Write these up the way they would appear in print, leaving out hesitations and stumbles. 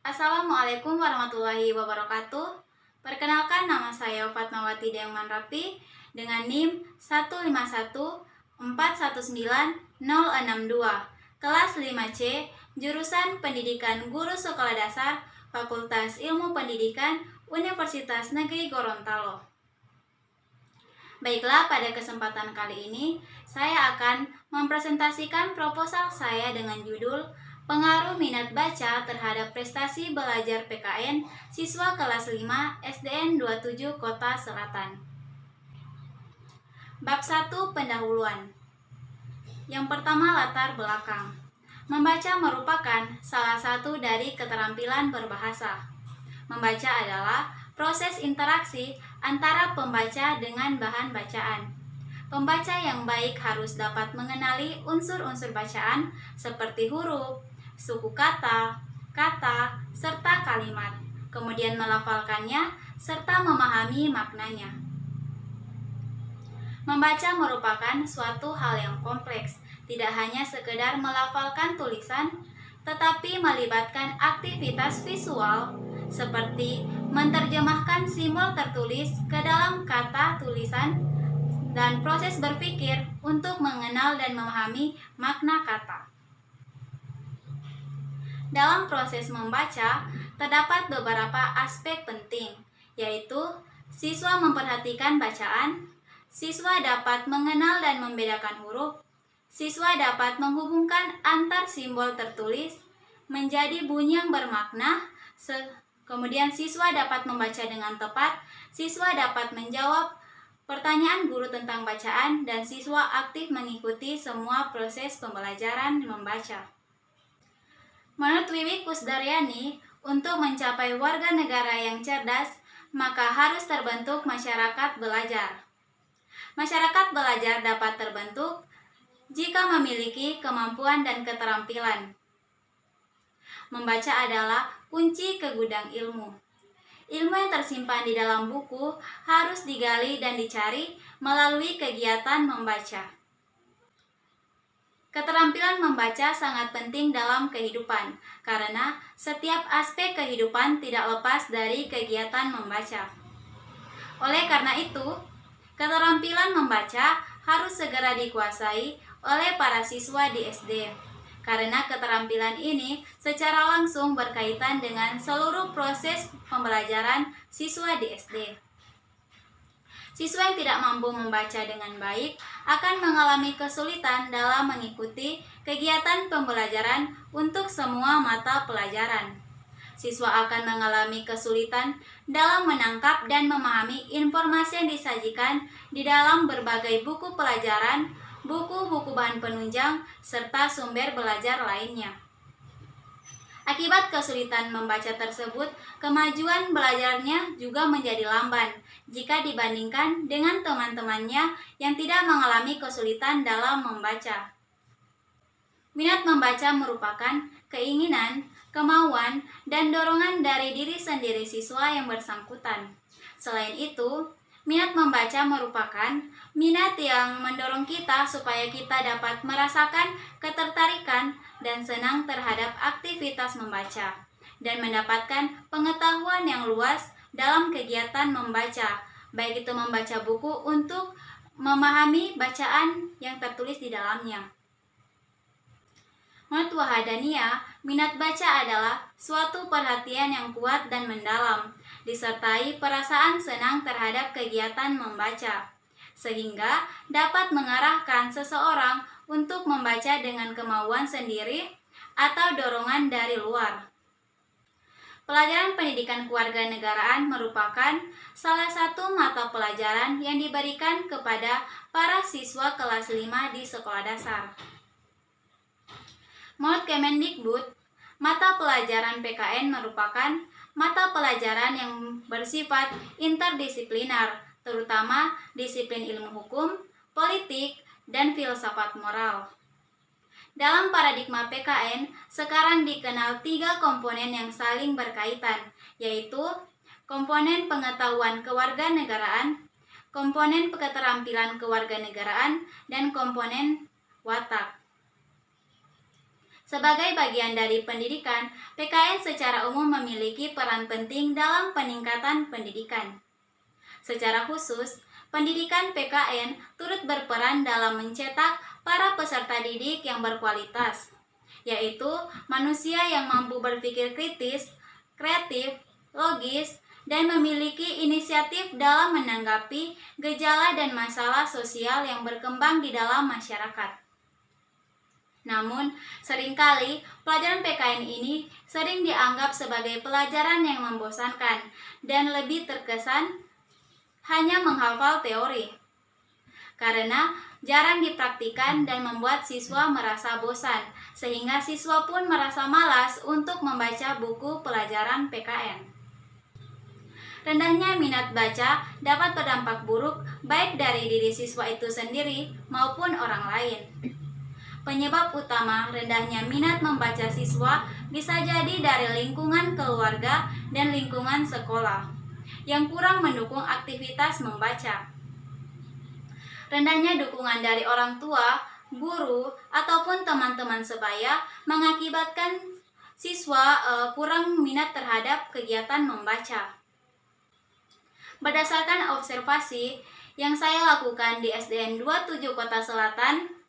Assalamualaikum warahmatullahi wabarakatuh. Perkenalkan, nama saya Fatmawati Dengman Rapi dengan NIM 151419062, kelas 5C, jurusan Pendidikan Guru Sekolah Dasar, Fakultas Ilmu Pendidikan, Universitas Negeri Gorontalo. Baiklah, pada kesempatan kali ini saya akan mempresentasikan proposal saya dengan judul Pengaruh Minat Baca Terhadap Prestasi Belajar PKN Siswa Kelas 5 SDN 27 Kota Selatan. Bab 1, Pendahuluan. Yang pertama, latar belakang. Membaca merupakan salah satu dari keterampilan berbahasa. Membaca adalah proses interaksi antara pembaca dengan bahan bacaan. Pembaca yang baik harus dapat mengenali unsur-unsur bacaan seperti huruf, suku kata, serta kalimat, kemudian melafalkannya serta memahami maknanya. Membaca merupakan suatu hal yang kompleks, tidak hanya sekedar melafalkan tulisan, tetapi melibatkan aktivitas visual seperti menerjemahkan simbol tertulis ke dalam kata tulisan dan proses berpikir untuk mengenal dan memahami makna kata. Dalam proses membaca, terdapat beberapa aspek penting, yaitu siswa memperhatikan bacaan, siswa dapat mengenal dan membedakan huruf, siswa dapat menghubungkan antar simbol tertulis menjadi bunyi yang bermakna, kemudian siswa dapat membaca dengan tepat, siswa dapat menjawab pertanyaan guru tentang bacaan, dan siswa aktif mengikuti semua proses pembelajaran membaca. Menurut Wiwi Kusdaryani, untuk mencapai warga negara yang cerdas, maka harus terbentuk masyarakat belajar. Masyarakat belajar dapat terbentuk jika memiliki kemampuan dan keterampilan. Membaca adalah kunci ke gudang ilmu. Ilmu yang tersimpan di dalam buku harus digali dan dicari melalui kegiatan membaca. Keterampilan membaca sangat penting dalam kehidupan, karena setiap aspek kehidupan tidak lepas dari kegiatan membaca. Oleh karena itu, keterampilan membaca harus segera dikuasai oleh para siswa di SD, karena keterampilan ini secara langsung berkaitan dengan seluruh proses pembelajaran siswa di SD. Siswa yang tidak mampu membaca dengan baik akan mengalami kesulitan dalam mengikuti kegiatan pembelajaran untuk semua mata pelajaran. Siswa akan mengalami kesulitan dalam menangkap dan memahami informasi yang disajikan di dalam berbagai buku pelajaran, buku-buku bahan penunjang, serta sumber belajar lainnya. Akibat kesulitan membaca tersebut, kemajuan belajarnya juga menjadi lamban jika dibandingkan dengan teman-temannya yang tidak mengalami kesulitan dalam membaca. Minat membaca merupakan keinginan, kemauan, dan dorongan dari diri sendiri siswa yang bersangkutan. Selain itu, minat membaca merupakan minat yang mendorong kita supaya kita dapat merasakan ketertarikan dan senang terhadap aktivitas membaca, dan mendapatkan pengetahuan yang luas dalam kegiatan membaca, baik itu membaca buku untuk memahami bacaan yang tertulis di dalamnya. Menurut Wahadania, minat baca adalah suatu perhatian yang kuat dan mendalam, disertai perasaan senang terhadap kegiatan membaca, sehingga dapat mengarahkan seseorang untuk membaca dengan kemauan sendiri atau dorongan dari luar. Pelajaran pendidikan kewarganegaraan merupakan salah satu mata pelajaran yang diberikan kepada para siswa kelas 5 di sekolah dasar. Menurut Kemendikbud, mata pelajaran PKN merupakan mata pelajaran yang bersifat interdisipliner, terutama disiplin ilmu hukum, politik, dan filsafat moral. Dalam paradigma PKN, sekarang dikenal 3 komponen yang saling berkaitan, yaitu komponen pengetahuan kewarganegaraan, komponen keterampilan kewarganegaraan, dan komponen watak. Sebagai bagian dari pendidikan, PKN secara umum memiliki peran penting dalam peningkatan pendidikan. Secara khusus, pendidikan PKN turut berperan dalam mencetak para peserta didik yang berkualitas, yaitu manusia yang mampu berpikir kritis, kreatif, logis, dan memiliki inisiatif dalam menanggapi gejala dan masalah sosial yang berkembang di dalam masyarakat. Namun, seringkali pelajaran PKN ini sering dianggap sebagai pelajaran yang membosankan dan lebih terkesan hanya menghafal teori, karena jarang dipraktikkan dan membuat siswa merasa bosan, sehingga siswa pun merasa malas untuk membaca buku pelajaran PKN. Rendahnya minat baca dapat berdampak buruk baik dari diri siswa itu sendiri maupun orang lain. Penyebab utama rendahnya minat membaca siswa bisa jadi dari lingkungan keluarga dan lingkungan sekolah yang kurang mendukung aktivitas membaca. Rendahnya dukungan dari orang tua, guru, ataupun teman-teman sebaya mengakibatkan siswa kurang minat terhadap kegiatan membaca. Berdasarkan observasi yang saya lakukan di SDN 27 Kota Selatan,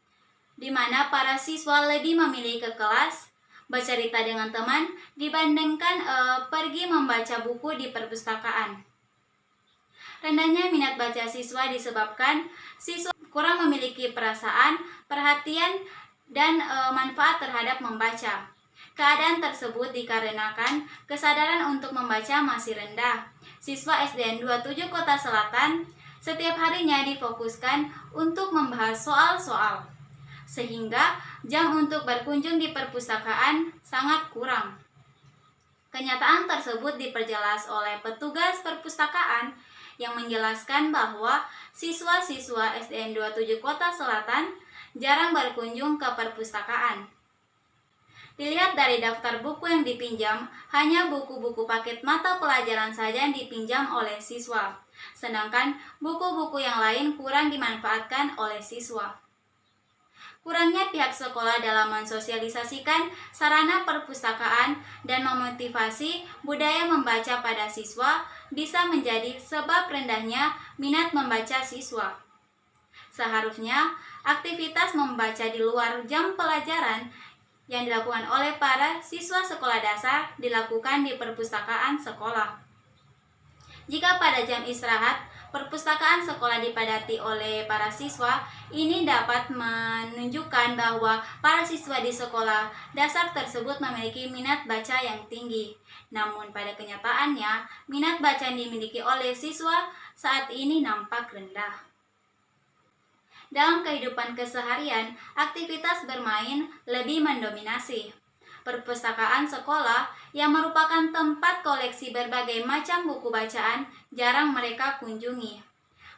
di mana para siswa lebih memilih ke kelas, bercerita dengan teman, dibandingkan pergi membaca buku di perpustakaan. Rendahnya minat baca siswa disebabkan siswa kurang memiliki perasaan, perhatian, dan manfaat terhadap membaca. Keadaan tersebut dikarenakan kesadaran untuk membaca masih rendah. Siswa SDN 27 Kota Selatan setiap harinya difokuskan untuk membahas soal-soal, sehingga jam untuk berkunjung di perpustakaan sangat kurang. Kenyataan tersebut diperjelas oleh petugas perpustakaan yang menjelaskan bahwa siswa-siswa SDN 27 Kota Selatan jarang berkunjung ke perpustakaan. Dilihat dari daftar buku yang dipinjam, hanya buku-buku paket mata pelajaran saja yang dipinjam oleh siswa, sedangkan buku-buku yang lain kurang dimanfaatkan oleh siswa. Kurangnya pihak sekolah dalam mensosialisasikan sarana perpustakaan dan memotivasi budaya membaca pada siswa bisa menjadi sebab rendahnya minat membaca siswa. Seharusnya, aktivitas membaca di luar jam pelajaran yang dilakukan oleh para siswa sekolah dasar dilakukan di perpustakaan sekolah. Jika pada jam istirahat, perpustakaan sekolah dipadati oleh para siswa, ini dapat menunjukkan bahwa para siswa di sekolah dasar tersebut memiliki minat baca yang tinggi. Namun pada kenyataannya, minat baca yang dimiliki oleh siswa saat ini nampak rendah. Dalam kehidupan keseharian, aktivitas bermain lebih mendominasi. Perpustakaan sekolah yang merupakan tempat koleksi berbagai macam buku bacaan jarang mereka kunjungi.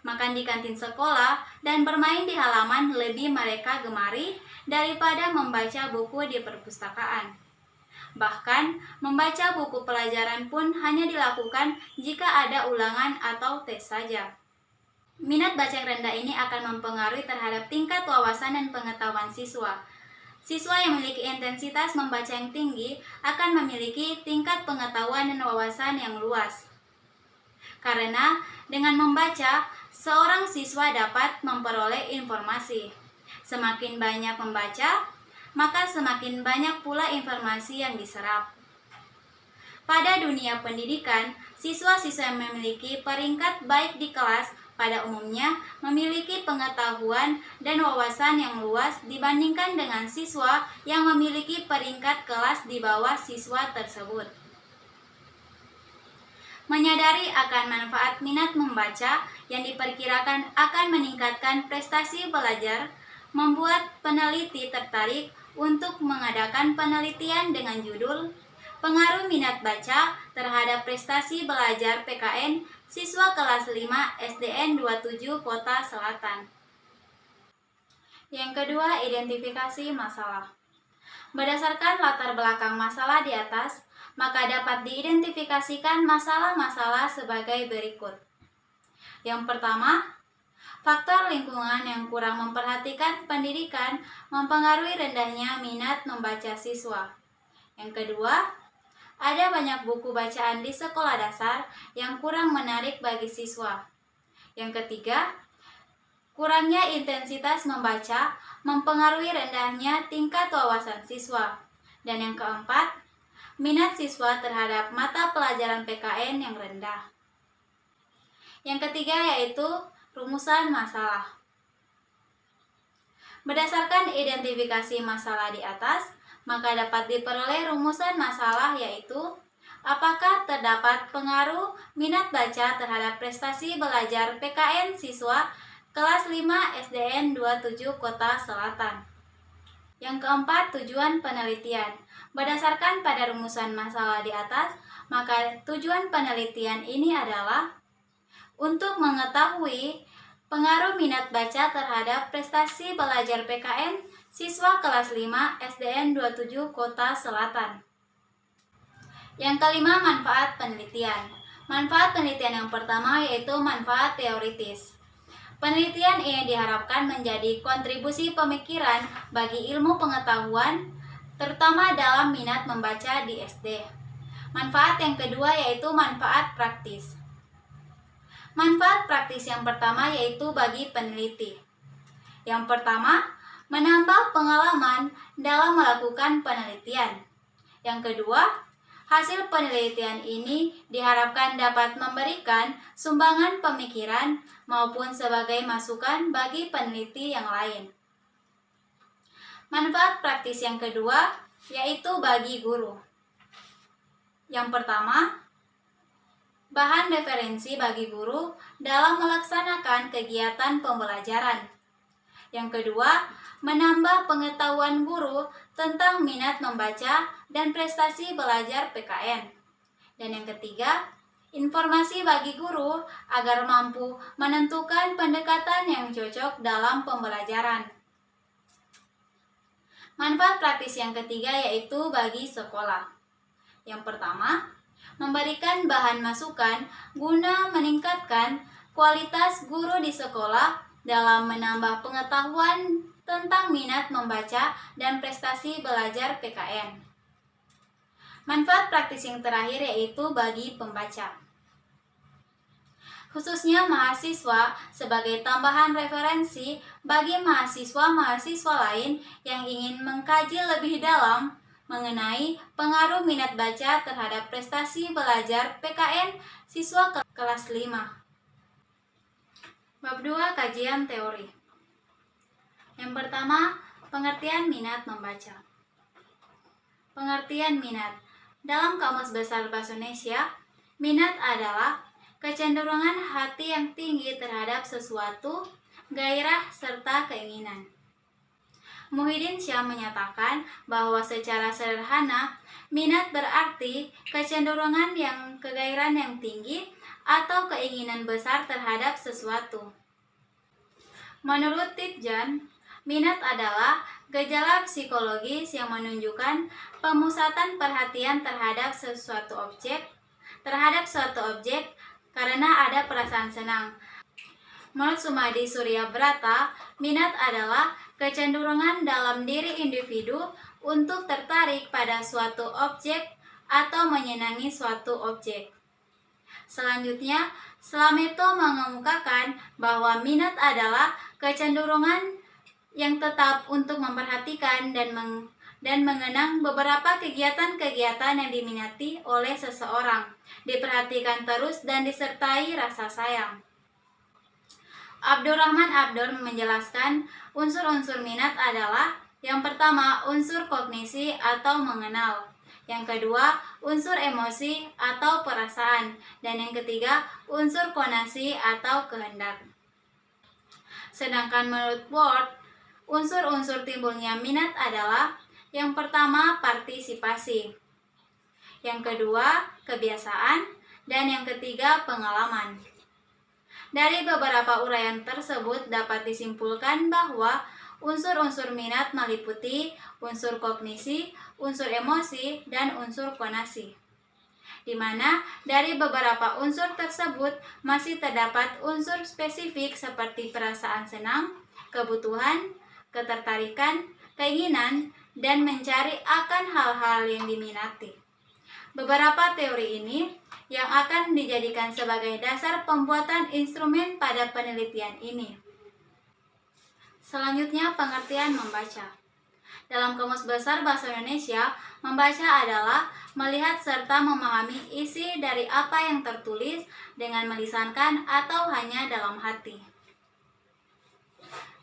Makan di kantin sekolah dan bermain di halaman lebih mereka gemari daripada membaca buku di perpustakaan. Bahkan, membaca buku pelajaran pun hanya dilakukan jika ada ulangan atau tes saja. Minat baca yang rendah ini akan mempengaruhi terhadap tingkat wawasan dan pengetahuan siswa. Siswa yang memiliki intensitas membaca yang tinggi akan memiliki tingkat pengetahuan dan wawasan yang luas. Karena dengan membaca, seorang siswa dapat memperoleh informasi. Semakin banyak membaca, maka semakin banyak pula informasi yang diserap. Pada dunia pendidikan, siswa-siswa yang memiliki peringkat baik di kelas pada umumnya memiliki pengetahuan dan wawasan yang luas dibandingkan dengan siswa yang memiliki peringkat kelas di bawah siswa tersebut. Menyadari akan manfaat minat membaca yang diperkirakan akan meningkatkan prestasi belajar, membuat peneliti tertarik untuk mengadakan penelitian dengan judul Pengaruh Minat Baca Terhadap Prestasi Belajar PKN Siswa Kelas 5 SDN 27 Kota Selatan. Yang kedua, identifikasi masalah. Berdasarkan latar belakang masalah di atas, maka dapat diidentifikasikan masalah-masalah sebagai berikut. Yang pertama, Faktor lingkungan yang kurang memperhatikan pendidikan mempengaruhi rendahnya minat membaca siswa. Yang kedua, ada banyak buku bacaan di sekolah dasar yang kurang menarik bagi siswa. Yang ketiga, kurangnya intensitas membaca mempengaruhi rendahnya tingkat wawasan siswa. Dan yang keempat, minat siswa terhadap mata pelajaran PKN yang rendah. Yang ketiga yaitu rumusan masalah. Berdasarkan identifikasi masalah di atas, maka dapat diperoleh rumusan masalah yaitu apakah terdapat pengaruh minat baca terhadap prestasi belajar PKN siswa kelas 5 SDN 27 Kota Selatan. Yang keempat, tujuan penelitian. Berdasarkan pada rumusan masalah di atas, maka tujuan penelitian ini adalah untuk mengetahui pengaruh minat baca terhadap prestasi belajar PKN siswa kelas 5 SDN 27 Kota Selatan. Yang kelima, manfaat penelitian. Manfaat penelitian yang pertama yaitu manfaat teoritis. Penelitian ini diharapkan menjadi kontribusi pemikiran bagi ilmu pengetahuan, terutama dalam minat membaca di SD. Manfaat yang kedua yaitu manfaat praktis. Manfaat praktis yang pertama yaitu bagi peneliti. Yang pertama, menambah pengalaman dalam melakukan penelitian. Yang kedua, hasil penelitian ini diharapkan dapat memberikan sumbangan pemikiran maupun sebagai masukan bagi peneliti yang lain. Manfaat praktis yang kedua yaitu bagi guru. Yang pertama, bahan referensi bagi guru dalam melaksanakan kegiatan pembelajaran. Yang kedua, menambah pengetahuan guru tentang minat membaca dan prestasi belajar PKN. Dan yang ketiga, informasi bagi guru agar mampu menentukan pendekatan yang cocok dalam pembelajaran. Manfaat praktis yang ketiga yaitu bagi sekolah. Yang pertama, memberikan bahan masukan guna meningkatkan kualitas guru di sekolah dalam menambah pengetahuan tentang minat membaca dan prestasi belajar PKN. Manfaat praktis yang terakhir yaitu bagi pembaca. Khususnya mahasiswa sebagai tambahan referensi bagi mahasiswa-mahasiswa lain yang ingin mengkaji lebih dalam mengenai pengaruh minat baca terhadap prestasi belajar PKN siswa kelas 5. Bab 2, kajian teori. Yang pertama, pengertian minat membaca. Pengertian minat. Dalam Kamus Besar Bahasa Indonesia, minat adalah kecenderungan hati yang tinggi terhadap sesuatu, gairah, serta keinginan. Muhyiddin Syah menyatakan bahwa secara sederhana, minat berarti kecenderungan kegairahan yang tinggi atau keinginan besar terhadap sesuatu. Menurut Titjan, minat adalah gejala psikologis yang menunjukkan pemusatan perhatian terhadap suatu objek karena ada perasaan senang. Menurut Sumadi Suryabrata, minat adalah kecenderungan dalam diri individu untuk tertarik pada suatu objek atau menyenangi suatu objek. Selanjutnya, Slameto mengemukakan bahwa minat adalah kecenderungan yang tetap untuk memperhatikan dan mengenang beberapa kegiatan-kegiatan yang diminati oleh seseorang, diperhatikan terus dan disertai rasa sayang. Abdurrahman Abdur menjelaskan unsur-unsur minat adalah yang pertama, unsur kognisi atau mengenal. Yang kedua, unsur emosi atau perasaan. Dan yang ketiga, unsur konasi atau kehendak. Sedangkan menurut Ward, unsur-unsur timbulnya minat adalah yang pertama, partisipasi. Yang kedua, kebiasaan. Dan yang ketiga, pengalaman. Dari beberapa uraian tersebut dapat disimpulkan bahwa unsur-unsur minat meliputi unsur kognisi, unsur emosi, dan unsur konasi. di mana dari beberapa unsur tersebut masih terdapat unsur spesifik seperti perasaan senang, kebutuhan, ketertarikan, keinginan, dan mencari akan hal-hal yang diminati. Beberapa teori ini yang akan dijadikan sebagai dasar pembuatan instrumen pada penelitian ini. Selanjutnya, pengertian membaca. Dalam Kamus Besar Bahasa Indonesia, membaca adalah melihat serta memahami isi dari apa yang tertulis dengan melisankan atau hanya dalam hati.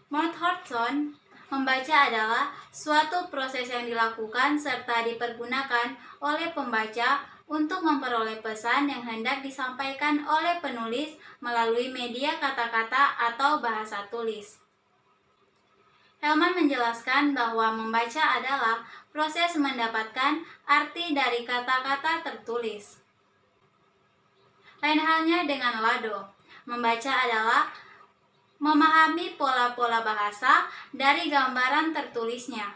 Menurut Hodgson, membaca adalah suatu proses yang dilakukan serta dipergunakan oleh pembaca untuk memperoleh pesan yang hendak disampaikan oleh penulis melalui media kata-kata atau bahasa tulis. Hellman menjelaskan bahwa membaca adalah proses mendapatkan arti dari kata-kata tertulis. Lain halnya dengan Lado, membaca adalah memahami pola-pola bahasa dari gambaran tertulisnya.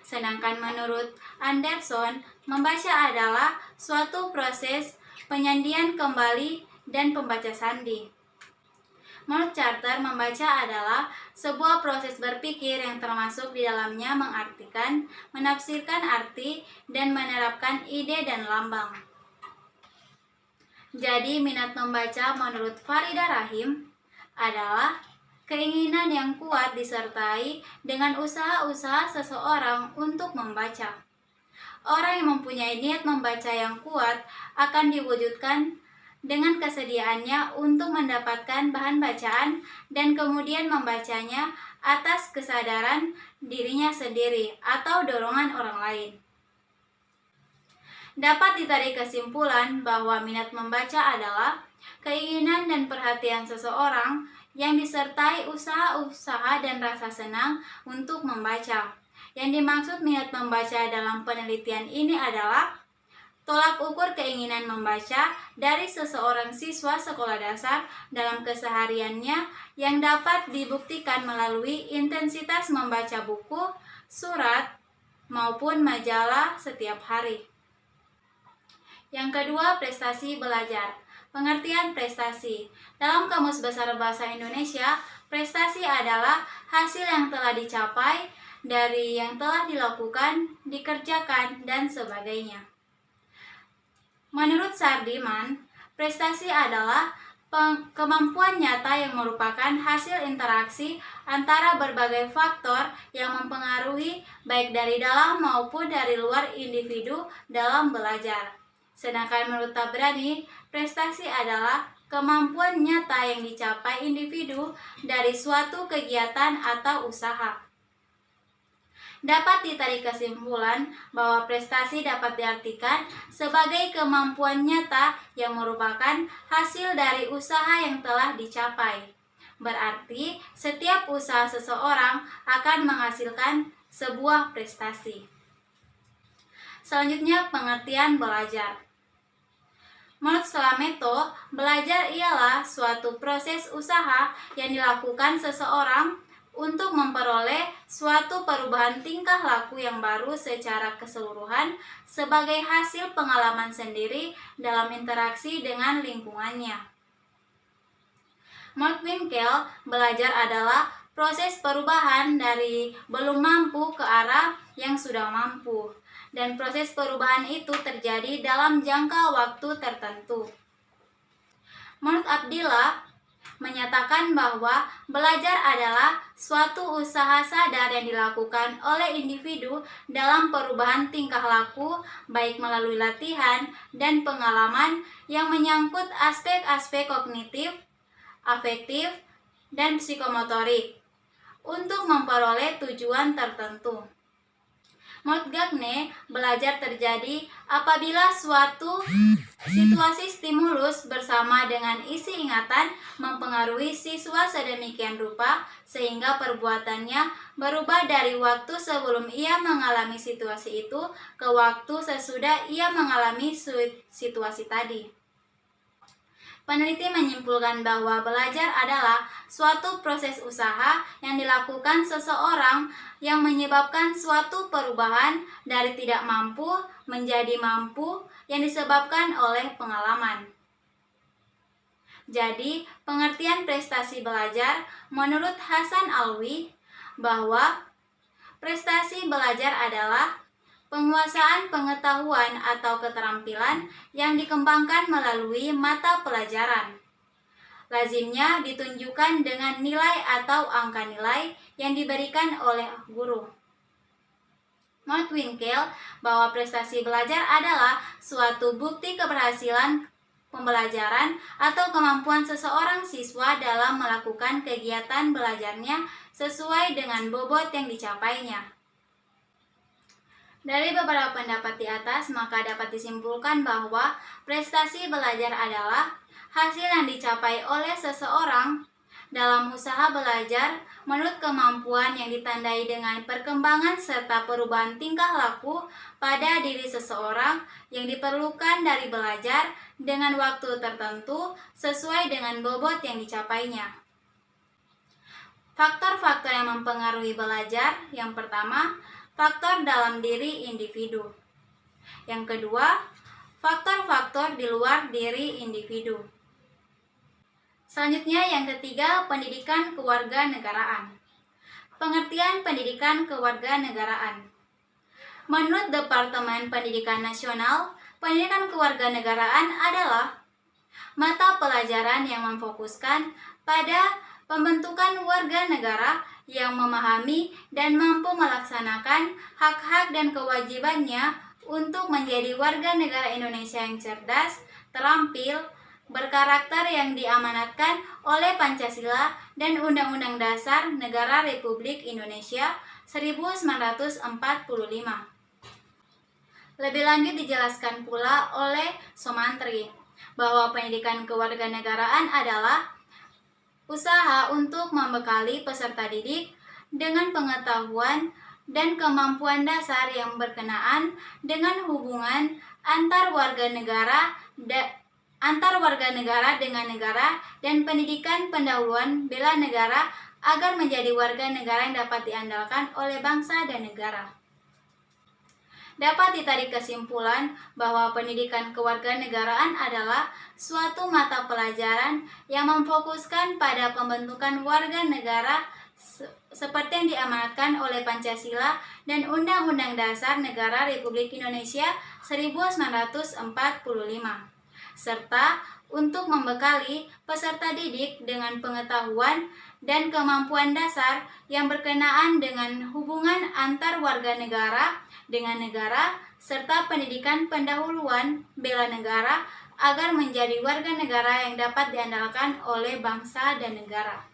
Sedangkan menurut Anderson, membaca adalah suatu proses penyandian kembali dan pembaca sandi. Menurut Charter, membaca adalah sebuah proses berpikir yang termasuk di dalamnya mengartikan, menafsirkan arti, dan menerapkan ide dan lambang. Jadi, minat membaca menurut Farida Rahim adalah keinginan yang kuat disertai dengan usaha-usaha seseorang untuk membaca. Orang yang mempunyai niat membaca yang kuat akan diwujudkan dengan kesediaannya untuk mendapatkan bahan bacaan dan kemudian membacanya atas kesadaran dirinya sendiri atau dorongan orang lain. Dapat ditarik kesimpulan bahwa minat membaca adalah keinginan dan perhatian seseorang yang disertai usaha-usaha dan rasa senang untuk membaca. Yang dimaksud minat membaca dalam penelitian ini adalah tolak ukur keinginan membaca dari seseorang siswa sekolah dasar dalam kesehariannya yang dapat dibuktikan melalui intensitas membaca buku, surat, maupun majalah setiap hari. Yang kedua, prestasi belajar. Pengertian prestasi. Dalam Kamus Besar Bahasa Indonesia, prestasi adalah hasil yang telah dicapai dari yang telah dilakukan, dikerjakan, dan sebagainya. Menurut Sardiman, prestasi adalah kemampuan nyata yang merupakan hasil interaksi antara berbagai faktor yang mempengaruhi baik dari dalam maupun dari luar individu dalam belajar. Sedangkan menurut Tabrani, prestasi adalah kemampuan nyata yang dicapai individu dari suatu kegiatan atau usaha. Dapat ditarik kesimpulan bahwa prestasi dapat diartikan sebagai kemampuan nyata yang merupakan hasil dari usaha yang telah dicapai. Berarti, setiap usaha seseorang akan menghasilkan sebuah prestasi. Selanjutnya, pengertian belajar. Menurut Slameto, belajar ialah suatu proses usaha yang dilakukan seseorang untuk memperoleh suatu perubahan tingkah laku yang baru secara keseluruhan sebagai hasil pengalaman sendiri dalam interaksi dengan lingkungannya. Menurut Winkel, belajar adalah proses perubahan dari belum mampu ke arah yang sudah mampu. Dan proses perubahan itu terjadi dalam jangka waktu tertentu. Menurut Abdillah, menyatakan bahwa belajar adalah suatu usaha sadar yang dilakukan oleh individu dalam perubahan tingkah laku, baik melalui latihan dan pengalaman yang menyangkut aspek-aspek kognitif, afektif, dan psikomotorik, untuk memperoleh tujuan tertentu. Menurut Gagne, belajar terjadi apabila suatu situasi stimulus bersama dengan isi ingatan mempengaruhi siswa sedemikian rupa sehingga perbuatannya berubah dari waktu sebelum ia mengalami situasi itu ke waktu sesudah ia mengalami situasi tadi. Peneliti menyimpulkan bahwa belajar adalah suatu proses usaha yang dilakukan seseorang yang menyebabkan suatu perubahan dari tidak mampu menjadi mampu yang disebabkan oleh pengalaman. Jadi, pengertian prestasi belajar menurut Hasan Alwi bahwa prestasi belajar adalah penguasaan pengetahuan atau keterampilan yang dikembangkan melalui mata pelajaran. Lazimnya ditunjukkan dengan nilai atau angka nilai yang diberikan oleh guru. Menurut Winkel, bahwa prestasi belajar adalah suatu bukti keberhasilan pembelajaran atau kemampuan seseorang siswa dalam melakukan kegiatan belajarnya sesuai dengan bobot yang dicapainya. Dari beberapa pendapat di atas, maka dapat disimpulkan bahwa prestasi belajar adalah hasil yang dicapai oleh seseorang dalam usaha belajar menurut kemampuan yang ditandai dengan perkembangan serta perubahan tingkah laku pada diri seseorang yang diperlukan dari belajar dengan waktu tertentu sesuai dengan bobot yang dicapainya. Faktor-faktor yang mempengaruhi belajar, yang pertama, faktor dalam diri individu. Yang kedua, faktor-faktor di luar diri individu. Selanjutnya yang ketiga, pendidikan kewarganegaraan. Pengertian pendidikan kewarganegaraan. Menurut Departemen Pendidikan Nasional, pendidikan kewarganegaraan adalah mata pelajaran yang memfokuskan pada pembentukan warga negara yang memahami dan mampu melaksanakan hak-hak dan kewajibannya untuk menjadi warga negara Indonesia yang cerdas, terampil, berkarakter yang diamanatkan oleh Pancasila dan Undang-Undang Dasar Negara Republik Indonesia 1945. Lebih lanjut dijelaskan pula oleh Somantri bahwa pendidikan kewarganegaraan adalah usaha untuk membekali peserta didik dengan pengetahuan dan kemampuan dasar yang berkenaan dengan hubungan antar warga negara dengan negara dan pendidikan pendahuluan bela negara agar menjadi warga negara yang dapat diandalkan oleh bangsa dan negara. Dapat ditarik kesimpulan bahwa pendidikan kewarganegaraan adalah suatu mata pelajaran yang memfokuskan pada pembentukan warga negara seperti yang diamanatkan oleh Pancasila dan Undang-Undang Dasar Negara Republik Indonesia 1945, serta untuk membekali peserta didik dengan pengetahuan dan kemampuan dasar yang berkenaan dengan hubungan antar warga negara dengan negara, serta pendidikan pendahuluan bela negara agar menjadi warga negara yang dapat diandalkan oleh bangsa dan negara.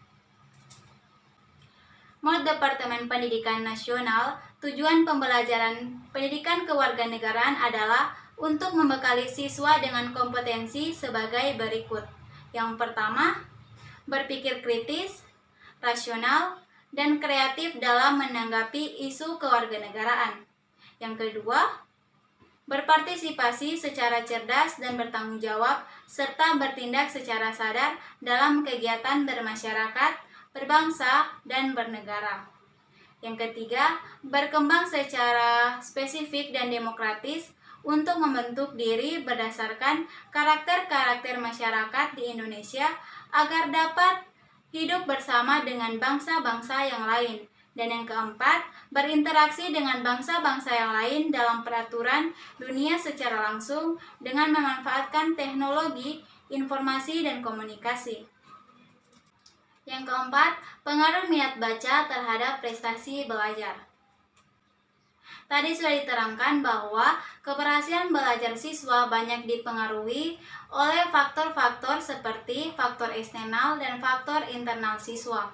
Menurut Departemen Pendidikan Nasional, tujuan pembelajaran pendidikan kewarganegaraan adalah untuk membekali siswa dengan kompetensi sebagai berikut. Yang pertama, berpikir kritis, rasional, dan kreatif dalam menanggapi isu kewarganegaraan. Yang kedua, berpartisipasi secara cerdas dan bertanggung jawab, serta bertindak secara sadar dalam kegiatan bermasyarakat, berbangsa, dan bernegara. Yang ketiga, berkembang secara spesifik dan demokratis untuk membentuk diri berdasarkan karakter-karakter masyarakat di Indonesia agar dapat hidup bersama dengan bangsa-bangsa yang lain. Dan yang keempat, berinteraksi dengan bangsa-bangsa yang lain dalam peraturan dunia secara langsung dengan memanfaatkan teknologi, informasi, dan komunikasi. Yang keempat, pengaruh minat baca terhadap prestasi belajar. Tadi sudah diterangkan bahwa keberhasilan belajar siswa banyak dipengaruhi oleh faktor-faktor seperti faktor eksternal dan faktor internal siswa.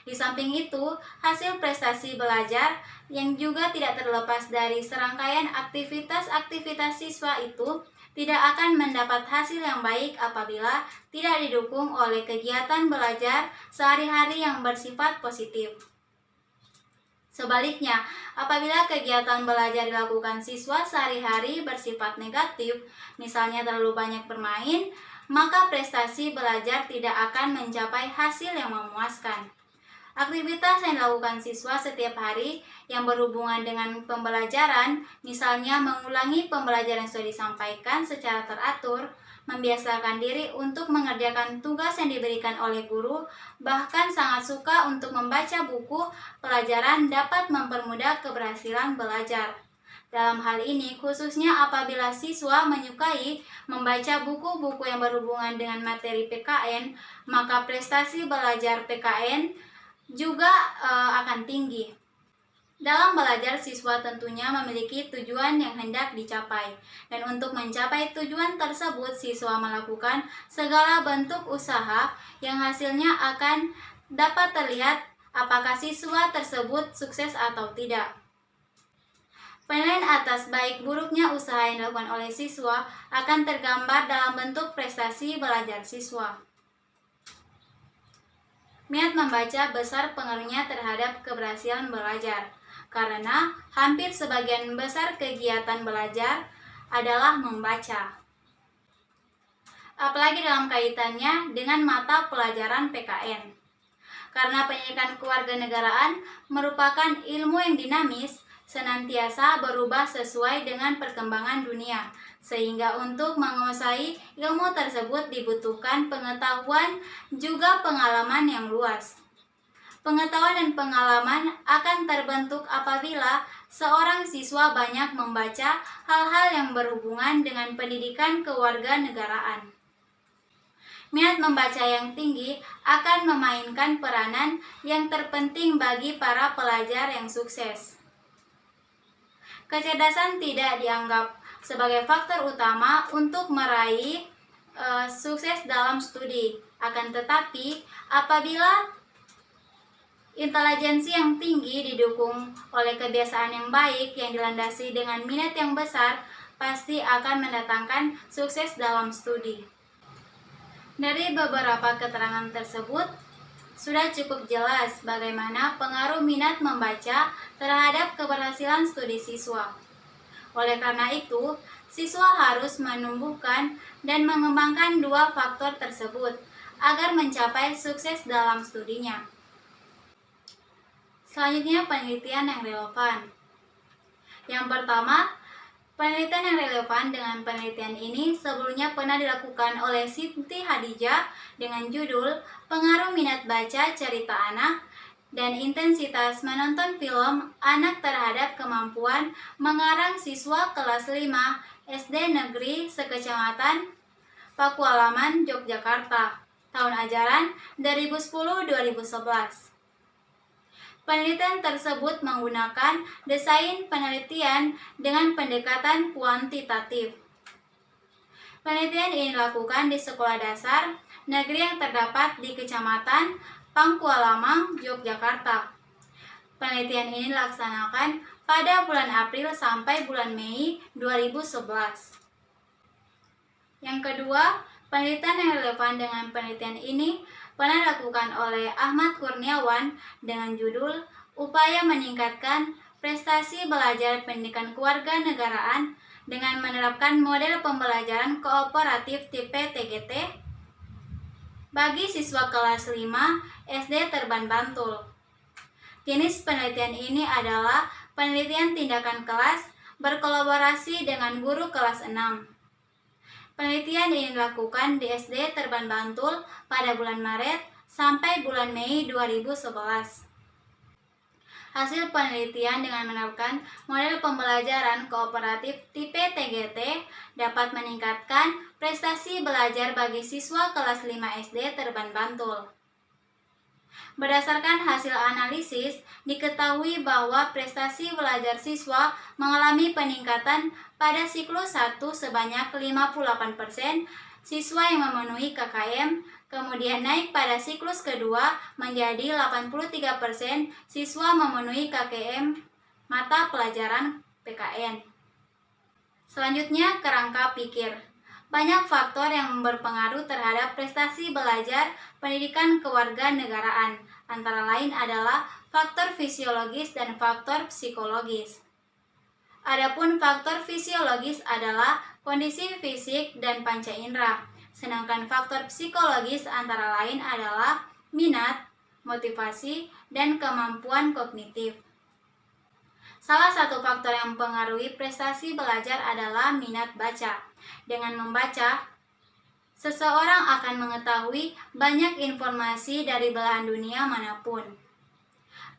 Di samping itu, hasil prestasi belajar yang juga tidak terlepas dari serangkaian aktivitas-aktivitas siswa itu tidak akan mendapat hasil yang baik apabila tidak didukung oleh kegiatan belajar sehari-hari yang bersifat positif. Sebaliknya, apabila kegiatan belajar dilakukan siswa sehari-hari bersifat negatif, misalnya terlalu banyak bermain, maka prestasi belajar tidak akan mencapai hasil yang memuaskan. Aktivitas yang dilakukan siswa setiap hari yang berhubungan dengan pembelajaran, misalnya mengulangi pembelajaran yang sudah disampaikan secara teratur, membiasakan diri untuk mengerjakan tugas yang diberikan oleh guru, bahkan sangat suka untuk membaca buku pelajaran dapat mempermudah keberhasilan belajar. Dalam hal ini, khususnya apabila siswa menyukai membaca buku-buku yang berhubungan dengan materi PKN, maka prestasi belajar PKN juga akan tinggi. Dalam belajar, siswa tentunya memiliki tujuan yang hendak dicapai, dan untuk mencapai tujuan tersebut, siswa melakukan segala bentuk usaha yang hasilnya akan dapat terlihat apakah siswa tersebut sukses atau tidak. Penilaian atas baik buruknya usaha yang dilakukan oleh siswa akan tergambar dalam bentuk prestasi belajar siswa. Minat membaca besar pengaruhnya terhadap keberhasilan belajar, karena hampir sebagian besar kegiatan belajar adalah membaca. Apalagi dalam kaitannya dengan mata pelajaran PKN. Karena pendidikan kewarganegaraan merupakan ilmu yang dinamis, senantiasa berubah sesuai dengan perkembangan dunia, sehingga untuk menguasai ilmu tersebut dibutuhkan pengetahuan juga pengalaman yang luas. Pengetahuan dan pengalaman akan terbentuk apabila seorang siswa banyak membaca hal-hal yang berhubungan dengan pendidikan kewarganegaraan. Minat membaca yang tinggi akan memainkan peranan yang terpenting bagi para pelajar yang sukses. Kecerdasan tidak dianggap sebagai faktor utama untuk meraih sukses dalam studi. Akan tetapi, apabila intelijensi yang tinggi didukung oleh kebiasaan yang baik yang dilandasi dengan minat yang besar, pasti akan mendatangkan sukses dalam studi. Dari beberapa keterangan tersebut, sudah cukup jelas bagaimana pengaruh minat membaca terhadap keberhasilan studi siswa. Oleh karena itu, siswa harus menumbuhkan dan mengembangkan dua faktor tersebut agar mencapai sukses dalam studinya. Selanjutnya, penelitian yang relevan. Yang pertama, penelitian yang relevan. Dengan penelitian ini sebelumnya pernah dilakukan oleh Siti Hadijah dengan judul Pengaruh Minat Baca Cerita Anak dan Intensitas Menonton Film Anak Terhadap Kemampuan Mengarang Siswa Kelas 5 SD Negeri Sekecamatan Pakualaman, Yogyakarta, tahun ajaran 2010-2011. Penelitian tersebut menggunakan desain penelitian dengan pendekatan kuantitatif. Penelitian ini dilakukan di sekolah dasar negeri yang terdapat di Kecamatan Pakualaman, Yogyakarta. Penelitian ini dilaksanakan pada bulan April sampai bulan Mei 2011. Yang kedua, penelitian yang relevan dengan penelitian ini pernah dilakukan oleh Ahmad Kurniawan dengan judul Upaya Meningkatkan Prestasi Belajar Pendidikan Kewarganegaraan dengan menerapkan model pembelajaran kooperatif tipe TGT bagi siswa kelas 5 SD Terban Bantul. Jenis penelitian ini adalah penelitian tindakan kelas berkolaborasi dengan guru kelas 6. Penelitian ini dilakukan di SD Terban Bantul pada bulan Maret sampai bulan Mei 2011. Hasil penelitian dengan menerapkan model pembelajaran kooperatif tipe TGT dapat meningkatkan prestasi belajar bagi siswa kelas 5 SD Terban Bantul. Berdasarkan hasil analisis, diketahui bahwa prestasi belajar siswa mengalami peningkatan pada siklus 1 sebanyak 58%, siswa yang memenuhi KKM, kemudian naik pada siklus kedua menjadi 83%, siswa memenuhi KKM mata pelajaran PKN. Selanjutnya, kerangka pikir. Banyak faktor yang berpengaruh terhadap prestasi belajar pendidikan kewarganegaraan. Antara lain adalah faktor fisiologis dan faktor psikologis. Adapun faktor fisiologis adalah kondisi fisik dan panca indera, sedangkan faktor psikologis antara lain adalah minat, motivasi, dan kemampuan kognitif. Salah satu faktor yang mempengaruhi prestasi belajar adalah minat baca. Dengan membaca, seseorang akan mengetahui banyak informasi dari belahan dunia manapun.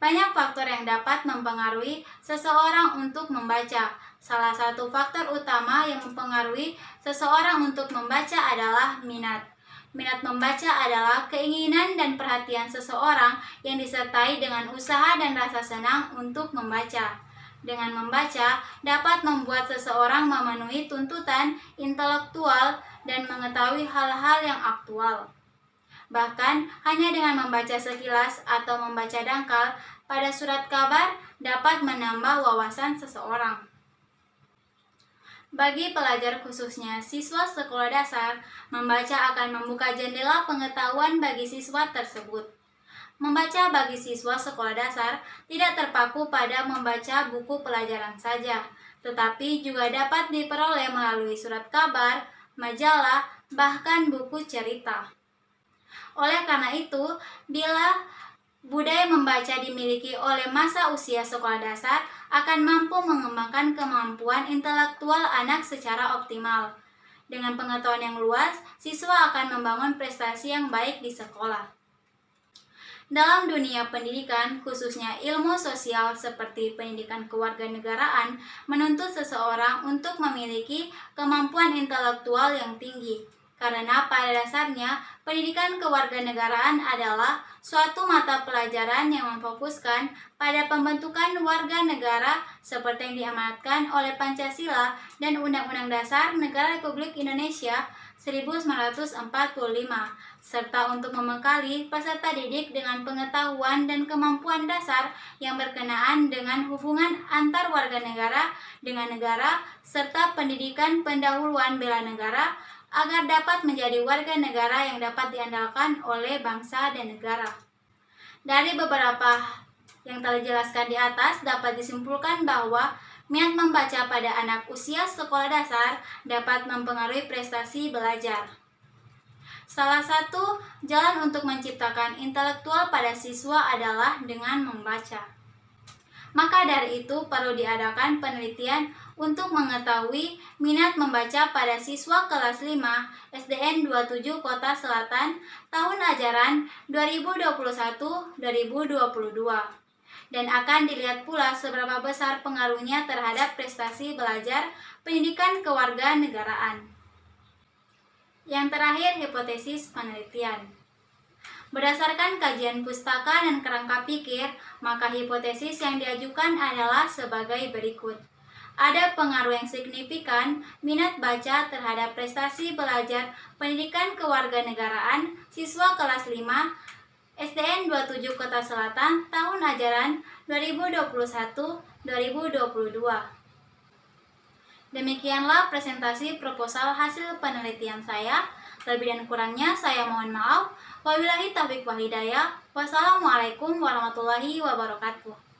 Banyak faktor yang dapat mempengaruhi seseorang untuk membaca. Salah satu faktor utama yang mempengaruhi seseorang untuk membaca adalah minat. Minat membaca adalah keinginan dan perhatian seseorang yang disertai dengan usaha dan rasa senang untuk membaca. Dengan membaca, dapat membuat seseorang memenuhi tuntutan intelektual dan mengetahui hal-hal yang aktual. Bahkan, hanya dengan membaca sekilas atau membaca dangkal pada surat kabar dapat menambah wawasan seseorang. Bagi pelajar khususnya siswa sekolah dasar, membaca akan membuka jendela pengetahuan bagi siswa tersebut. Membaca bagi siswa sekolah dasar tidak terpaku pada membaca buku pelajaran saja, tetapi juga dapat diperoleh melalui surat kabar, majalah, bahkan buku cerita. Oleh karena itu, bila budaya membaca dimiliki oleh masa usia sekolah dasar, akan mampu mengembangkan kemampuan intelektual anak secara optimal. Dengan pengetahuan yang luas, siswa akan membangun prestasi yang baik di sekolah. Dalam dunia pendidikan, khususnya ilmu sosial seperti pendidikan kewarganegaraan, menuntut seseorang untuk memiliki kemampuan intelektual yang tinggi. Karena pada dasarnya, pendidikan kewarganegaraan adalah suatu mata pelajaran yang memfokuskan pada pembentukan warga negara seperti yang diamanatkan oleh Pancasila dan Undang-Undang Dasar Negara Republik Indonesia 1945, serta untuk membekali peserta didik dengan pengetahuan dan kemampuan dasar yang berkenaan dengan hubungan antar warga negara dengan negara, serta pendidikan pendahuluan bela negara, agar dapat menjadi warga negara yang dapat diandalkan oleh bangsa dan negara. Dari beberapa yang telah dijelaskan di atas, dapat disimpulkan bahwa minat membaca pada anak usia sekolah dasar dapat mempengaruhi prestasi belajar. Salah satu jalan untuk menciptakan intelektual pada siswa adalah dengan membaca. Maka dari itu perlu diadakan penelitian untuk mengetahui minat membaca pada siswa kelas 5 SDN 27 Kota Selatan tahun ajaran 2021-2022. Dan akan dilihat pula seberapa besar pengaruhnya terhadap prestasi belajar pendidikan kewarganegaraan. Yang terakhir, hipotesis penelitian. Berdasarkan kajian pustaka dan kerangka pikir, maka hipotesis yang diajukan adalah sebagai berikut. Ada pengaruh yang signifikan minat baca terhadap prestasi belajar pendidikan kewarganegaraan siswa kelas 5 SDN 27 Kota Selatan tahun ajaran 2021-2022. Demikianlah presentasi proposal hasil penelitian saya. Lebih dan kurangnya saya mohon maaf. Wabillahi taufiq wal hidayah. Wassalamualaikum warahmatullahi wabarakatuh.